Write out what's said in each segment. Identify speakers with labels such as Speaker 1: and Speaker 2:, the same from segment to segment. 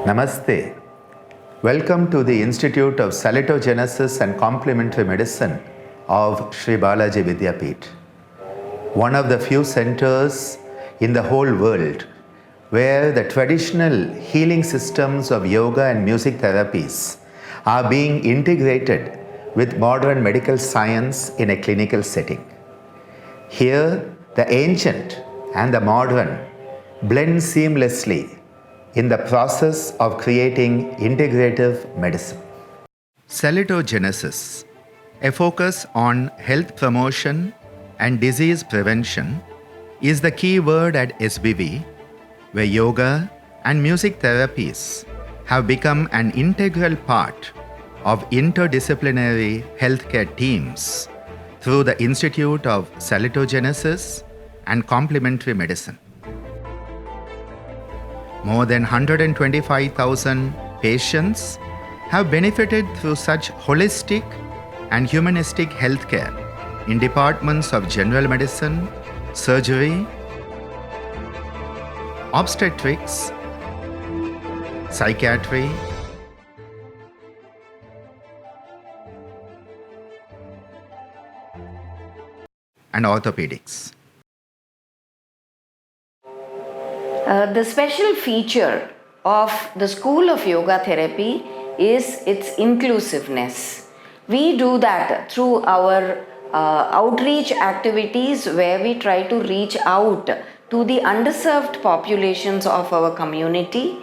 Speaker 1: Namaste. Welcome to the Institute of Salutogenesis and Complementary Medicine of Sri Balaji Vidyapeeth, one of the few centers in the whole world where the traditional healing systems of yoga and music therapies are being integrated with modern medical science in a clinical setting. Here, the ancient and the modern blend seamlessly in the process of creating integrative medicine. Salutogenesis, a focus on health promotion and disease prevention, is the key word at SBV, where yoga and music therapies have become an integral part of interdisciplinary healthcare teams through the Institute of Salutogenesis and Complementary Medicine. More than 125,000 patients have benefited through such holistic and humanistic healthcare in departments of general medicine, surgery, obstetrics, psychiatry, and orthopedics.
Speaker 2: The special feature of the School of Yoga Therapy is its inclusiveness. We do that through our outreach activities where we try to reach out to the underserved populations of our community.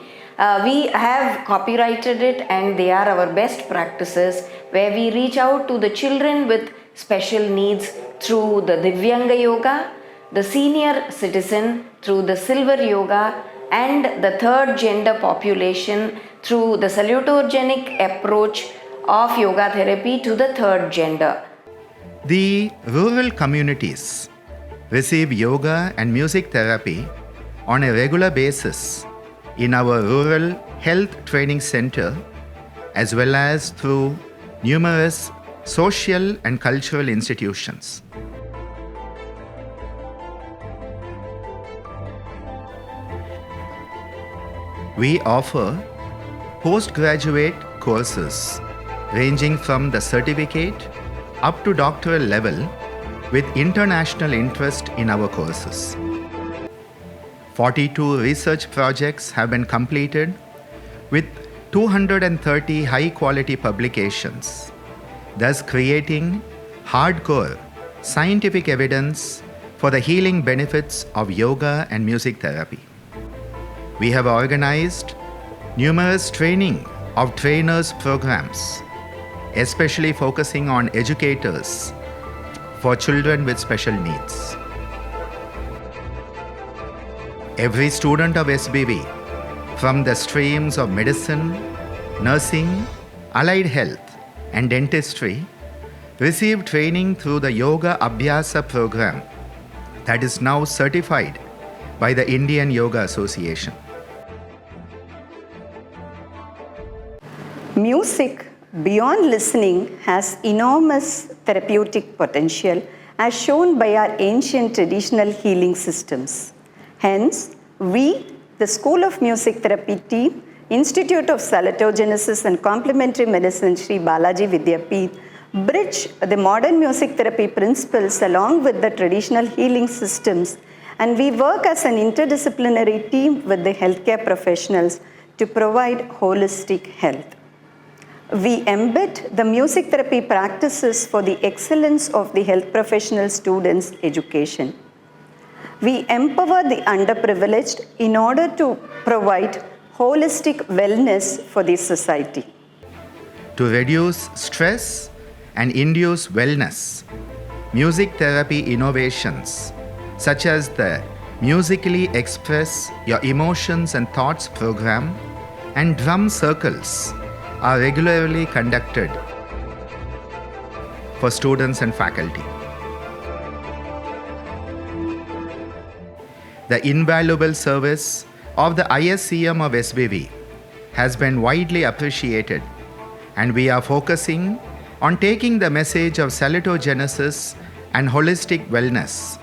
Speaker 2: We have copyrighted it and they are our best practices where we reach out to the children with special needs through the Divyanga Yoga, the senior citizen through the Silver Yoga, and the third gender population through the salutogenic approach of yoga therapy to the third gender.
Speaker 1: The rural communities receive yoga and music therapy on a regular basis in our Rural Health Training Center as well as through numerous social and cultural institutions. We offer postgraduate courses ranging from the certificate up to doctoral level with international interest in our courses. 42 research projects have been completed with 230 high-quality publications, thus creating hardcore scientific evidence for the healing benefits of yoga and music therapy. We have organized numerous training of trainers programs, especially focusing on educators for children with special needs. Every student of SBV, from the streams of medicine, nursing, allied health, and dentistry, received training through the Yoga Abhyasa program that is now certified by the Indian Yoga Association.
Speaker 3: Music, beyond listening, has enormous therapeutic potential as shown by our ancient traditional healing systems. Hence, we, the School of Music Therapy team, Institute of Salutogenesis and Complementary Medicine, Sri Balaji Vidyapeeth, bridge the modern music therapy principles along with the traditional healing systems, and we work as an interdisciplinary team with the healthcare professionals to provide holistic health. We embed the music therapy practices for the excellence of the health professional students' education. We empower the underprivileged in order to provide holistic wellness for the society.
Speaker 1: To reduce stress and induce wellness, music therapy innovations such as the Musically Express Your Emotions and Thoughts program and drum circles are regularly conducted for students and faculty. The invaluable service of the ISCM of SBV has been widely appreciated, and we are focusing on taking the message of salutogenesis and holistic wellness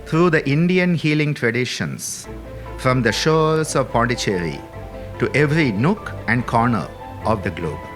Speaker 1: through the Indian healing traditions from the shores of Pondicherry to every nook and corner of the globe.